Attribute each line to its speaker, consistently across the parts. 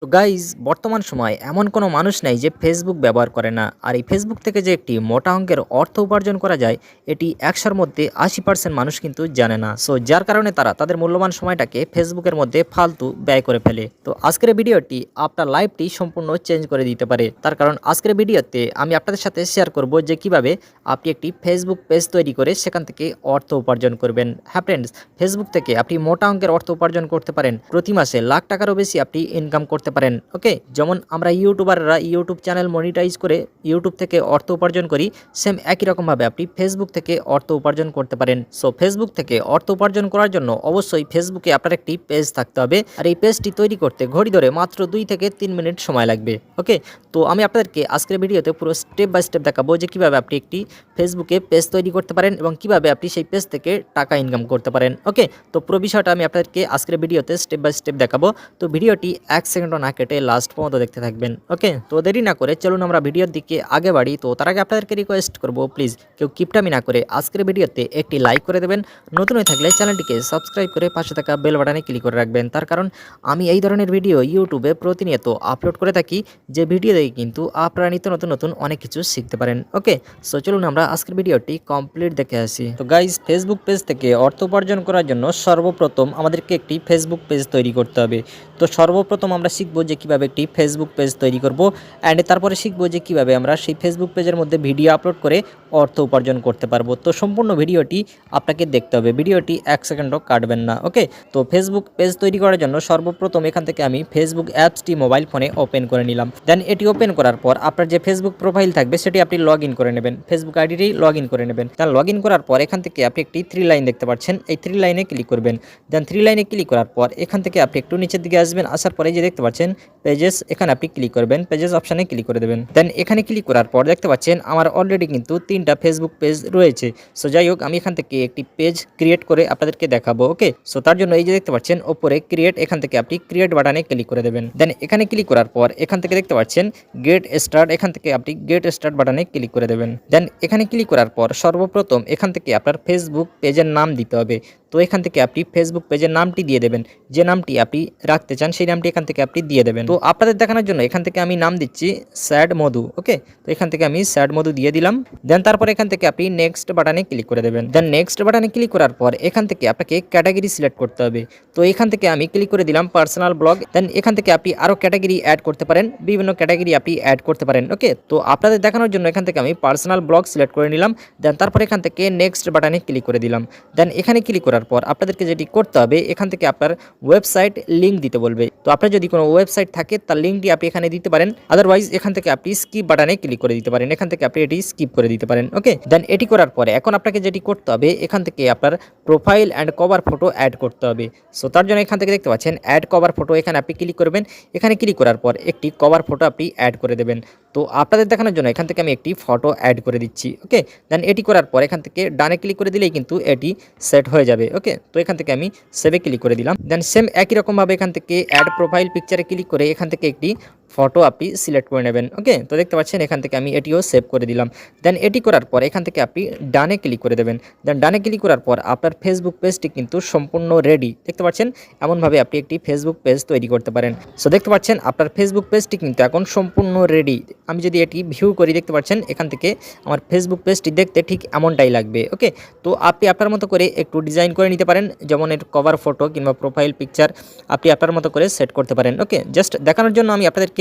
Speaker 1: তো গাইজ বর্তমান সময় এমন কোনো মানুষ নাই যে ফেসবুক ব্যবহার করে না। আর এই ফেসবুক থেকে যে একটি মোটা অঙ্কের অর্থ উপার্জন করা যায় এটি 100-র মধ্যে 80% মানুষ কিন্তু জানে না। সো যার কারণে তারা তাদের মূল্যবান সময়টাকে ফেসবুকের মধ্যে ফালতু ব্যয় করে ফেলে। তো আজকের ভিডিওটি আপনার লাইফটি সম্পূর্ণ চেঞ্জ করে দিতে পারে। তার কারণ আজকের ভিডিওতে আমি আপনাদের সাথে শেয়ার করব যে কিভাবে আপনি একটি ফেসবুক পেজ তৈরি করে সেখান থেকে অর্থ উপার্জন করবেন। হ্যাঁ ফ্রেন্ডস, ফেসবুক থেকে আপনি মোটা অঙ্কের অর্থ উপার্জন করতে পারেন। প্রতি মাসে লাখ টাকারও বেশি আপনি ইনকাম করতে পারেন। ওকে, যেমন আমরা ইউটিউবাররা ইউটিউব চ্যানেল মনিটাইজ করে ইউটিউব থেকে অর্থ উপার্জন করি, সেম একই রকমভাবে আপনি ফেসবুক থেকে অর্থ উপার্জন করতে পারেন। সো ফেসবুক থেকে অর্থ উপার্জন করার জন্য অবশ্যই ফেসবুকে আপনার একটি পেজ থাকতে হবে। আর এই পেজটি তৈরি করতে ঘড়ি ধরে মাত্র 2 থেকে 3 মিনিট সময় লাগবে। ওকে, তো আমি আপনাদেরকে আজকের ভিডিওতে পুরো স্টেপ বাই স্টেপ দেখাবো যে কিভাবে আপনি একটি ফেসবুকে পেজ তৈরি করতে পারেন এবং কিভাবে আপনি সেই পেজ থেকে টাকা ইনকাম করতে পারেন। ওকে, তো পুরো বিষয়টা আমি আপনাদেরকে আজকের ভিডিওতে স্টেপ বাই স্টেপ দেখাবো। তো ভিডিওটি 1 সেকেন্ডও না কেটে লাস্ট পর্যন্ত দেখতে থাকবেন। ওকে, তো দেরি না করে চলুন আমরা ভিডিওর দিকে আগে বাড়ি। তো তার আগে আপনাদেরকে রিকোয়েস্ট করব, প্লিজ কেউ কিপটামি না করে আজকের ভিডিওতে একটি লাইক করে দেবেন। নতুন হয়ে থাকলে চ্যানেলটিকে সাবস্ক্রাইব করে পাশে থাকা বেল বাটনে ক্লিক করে রাখবেন। তার কারণ আমি এই ধরনের ভিডিও ইউটিউবে প্রতিনিয়ত আপলোড করে থাকি, যে ভিডিও দেখে কিন্তু আপনারা নিত্য নতুন নতুন অনেক কিছু শিখতে পারেন। ওকে, সো চলুন আমরা আজকের ভিডিওটি কমপ্লিট দেখে আসি। তো গাইজ, ফেসবুক পেজ থেকে অর্থ উপার্জন করার জন্য সর্বপ্রথম আমাদেরকে একটি ফেসবুক পেজ তৈরি করতে হবে। তো সর্বপ্রথম আমরা শিখব যে কিভাবে একটি ফেসবুক পেজ তৈরি করব, অ্যান্ড তারপরে শিখব যে কিভাবে আমরা সেই ফেসবুক পেজের মধ্যে ভিডিও আপলোড করে অর্থ উপার্জন করতে পারবো। তো সম্পূর্ণ ভিডিওটি আপনাকে দেখতে হবে, ভিডিওটি 1 সেকেন্ডও কাটবেন না। ওকে, তো ফেসবুক পেজ তৈরি করার জন্য সর্বপ্রথম এখান থেকে আমি ফেসবুক অ্যাপসটি মোবাইল ফোনে ওপেন করে নিলাম। দেন এটি ওপেন করার পর আপনার যে ফেসবুক প্রোফাইল থাকবে সেটি আপনি লগ ইন করে নেবেন, ফেসবুক আইডিটি লগ ইন করে নেবেন। দেন লগ ইন করার পর এখান থেকে আপনি একটি 3 লাইন দেখতে পাচ্ছেন, এই 3 লাইনে ক্লিক করবেন। দেন 3 লাইনে ক্লিক করার পর এখান থেকে আপনি একটু নিচের দিকে আসবেন, আসার পরে যে দেখতে পাচ্ছেন পেজেস, এখানে আপনি ক্লিক করবেন, পেজেস অপশানে ক্লিক করে দেবেন। দেন এখানে ক্লিক করার পর দেখতে পাচ্ছেন আমার অলরেডি কিন্তু 3টা ফেসবুক পেজ রয়েছে। সো যাই হোক, আমি এখান থেকে একটি পেজ ক্রিয়েট করে আপনাদেরকে দেখাবো। ওকে, সো তার জন্য এই যে দেখতে পাচ্ছেন ওপরে ক্রিয়েট, এখান থেকে আপনি ক্রিয়েট বাটনে ক্লিক করে দেবেন। দেন এখানে ক্লিক করার পর এখান থেকে দেখতে পাচ্ছেন গেট স্টার্ট, এখান থেকে আপনি গেট স্টার্ট বাটনে ক্লিক করে দেবেন। দেন এখানে ক্লিক করার পর সর্বপ্রথম এখান থেকে আপনার ফেসবুক পেজের নাম দিতে হবে। তো এখান থেকে আপনি ফেসবুক পেজের নামটি দিয়ে দেবেন, যে নামটি আপনি রাখতে চান সেই নামটি এখান থেকে আপনি দিয়ে দেবেন। তো আপনাদের দেখানোর জন্য এখান থেকে আমি নাম দিচ্ছি স্যাড মধু। ওকে, তো এখান থেকে আমি স্যাড মধু দিয়ে দিলাম। দেন তারপর এখান থেকে আপনি নেক্সট বাটনে ক্লিক করে দেবেন। দেন নেক্সট বাটনে ক্লিক করার পর এখান থেকে আপনাকে ক্যাটাগরি সিলেক্ট করতে হবে। তো এখান থেকে আমি ক্লিক করে দিলাম পার্সোনাল ব্লগ। দেন এখান থেকে আপনি আরও ক্যাটাগরি অ্যাড করতে পারেন, বিভিন্ন ক্যাটাগরি আপনি অ্যাড করতে পারেন। ওকে, তো আপনাদের দেখানোর জন্য এখান থেকে আমি পার্সোনাল ব্লগ সিলেক্ট করে নিলাম। দেন তারপর এখান থেকে নেক্সট বাটনে ক্লিক করে দিলাম। দেন এখানে ক্লিক করার পর আপনাদেরকে যেটি করতে হবে, এখান থেকে আপনার ওয়েবসাইট লিঙ্ক দিতে বলবে। তো আপনার যদি কোনো ওয়েবসাইট থাকে তার লিঙ্কটি আপনি এখানে দিতে পারেন, আদারওয়াইজ এখান থেকে আপনি স্কিপ বাটনে ক্লিক করে দিতে পারেন, এখান থেকে আপনি এটি স্কিপ করে দিতে পারেন। ওকে, দেন এটি করার পরে এখন আপনাকে যেটি করতে হবে, এখান থেকে আপনার profile and cover photo add করতে হবে। সো তার জন্য এখান থেকে দেখতে পাচ্ছেন অ্যাড কভার ফটো, এখানে আপনি ক্লিক করবেন। এখানে ক্লিক করার পর একটি কভার ফটো আপনি অ্যাড করে দেবেন। তো আপনাদের দেখানোর জন্য এখান থেকে আমি একটি ফটো অ্যাড করে দিচ্ছি। ওকে, দেন এটি করার পর এখান থেকে ডানে ক্লিক করে দিলেই কিন্তু এটি সেট হয়ে যাবে। ওকে, তো এখান থেকে আমি সেভে ক্লিক করে দিলাম। দেন সেম একই রকমভাবে এখান থেকে অ্যাড প্রোফাইল পিকচারে ক্লিক করে এখান থেকে একটি ফটো আপনি সিলেক্ট করে নেবেন। ওকে, তো দেখতে পাচ্ছেন এখান থেকে আমি এটিও সেভ করে দিলাম। দেন এটি করার পর এখান থেকে আপনি ডানে ক্লিক করে দেবেন। দেন ডানে ক্লিক করার পর আপনার ফেসবুক পেজটি কিন্তু সম্পূর্ণ রেডি। দেখতে পাচ্ছেন এমনভাবে আপনি একটি ফেসবুক পেজ তৈরি করতে পারেন। সো দেখতে পাচ্ছেন আপনার ফেসবুক পেজটি কিন্তু এখন সম্পূর্ণ রেডি। আমি যদি এটি ভিউ করি দেখতে পাচ্ছেন এখান থেকে আমার ফেসবুক পেজটি দেখতে ঠিক এমনটাই লাগবে। ওকে, তো আপনি আপনার মতো করে একটু ডিজাইন করে নিতে পারেন, যেমন এর কভার ফটো কিংবা প্রোফাইল পিকচার আপনি আপনার মতো করে সেট করতে পারেন। ওকে, জাস্ট দেখানোর জন্য আমি আপনাদেরকে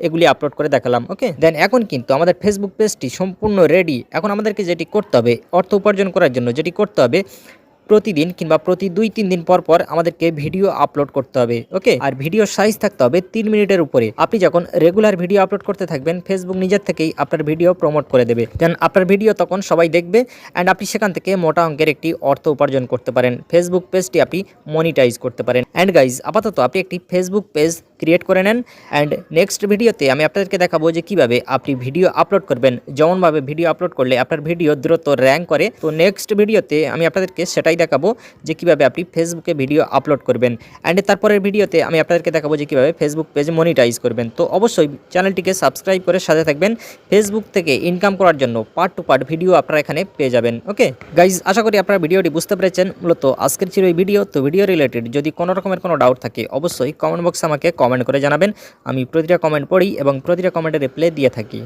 Speaker 1: এগুলি আপলোড করে দেখালাম। ওকে, দেন এখন কিন্তু আমাদের ফেসবুক পেজটি সম্পূর্ণ রেডি। এখন আমাদেরকে যেটি করতে হবে, অর্থ উপার্জন করার জন্য যেটি করতে হবে, প্রতিদিন কিংবা প্রতি 2-3 দিন পর পর আমাদেরকে ভিডিও আপলোড করতে হবে। ওকে, আর ভিডিও সাইজ থাকতে হবে 3 মিনিটের উপরে। আপনি যখন রেগুলার ভিডিও আপলোড করতে থাকবেন, ফেসবুক নিজের থেকেই আপনার ভিডিও প্রমোট করে দেবে। দেন আপনার ভিডিও তখন সবাই দেখবে অ্যান্ড আপনি সেখান থেকে মোটা অঙ্কের একটি অর্থ উপার্জন করতে পারেন। ফেসবুক পেজটি আপনি মনিটাইজ করতে পারেন। অ্যান্ড গাইজ, আপাতত আপনি একটি ফেসবুক পেজ ক্রিয়েট করে নেন। অ্যান্ড নেক্সট ভিডিওতে আমি আপনাদেরকে দেখাবো যে কিভাবে আপনি ভিডিও আপলোড করবেন, যেমনভাবে ভিডিও আপলোড করলে আপনার ভিডিও দ্রুত র্যাঙ্ক করে। তো নেক্সট ভিডিওতে আমি আপনাদেরকে সেটাই দেখাবো যে কীভাবে আপনি ফেসবুকে ভিডিও আপলোড করবেন। অ্যান্ড তারপরের ভিডিওতে আমি আপনাদেরকে দেখাবো যে কীভাবে ফেসবুক পেজ মনিটাইজ করবেন। তো অবশ্যই চ্যানেলটিকে সাবস্ক্রাইব করে সাথে থাকবেন। ফেসবুক থেকে ইনকাম করার জন্য পার্ট টু পার্ট ভিডিও আপনারা এখানে পেয়ে যাবেন। ওকে গাইজ, আশা করি আপনারা ভিডিওটি বুঝতে পেরেছেন। মূলত আজকের ছিল এই ভিডিও। তো ভিডিও রিলেটেড যদি কোনো রকমের কোনো ডাউট থাকে অবশ্যই কমেন্ট বক্সে আমাকে কমেন্ট করে জানাবেন। আমি প্রতিটা কমেন্ট পড়ি এবং প্রতিটা কমেন্টে রিপ্লাই দিয়ে থাকি।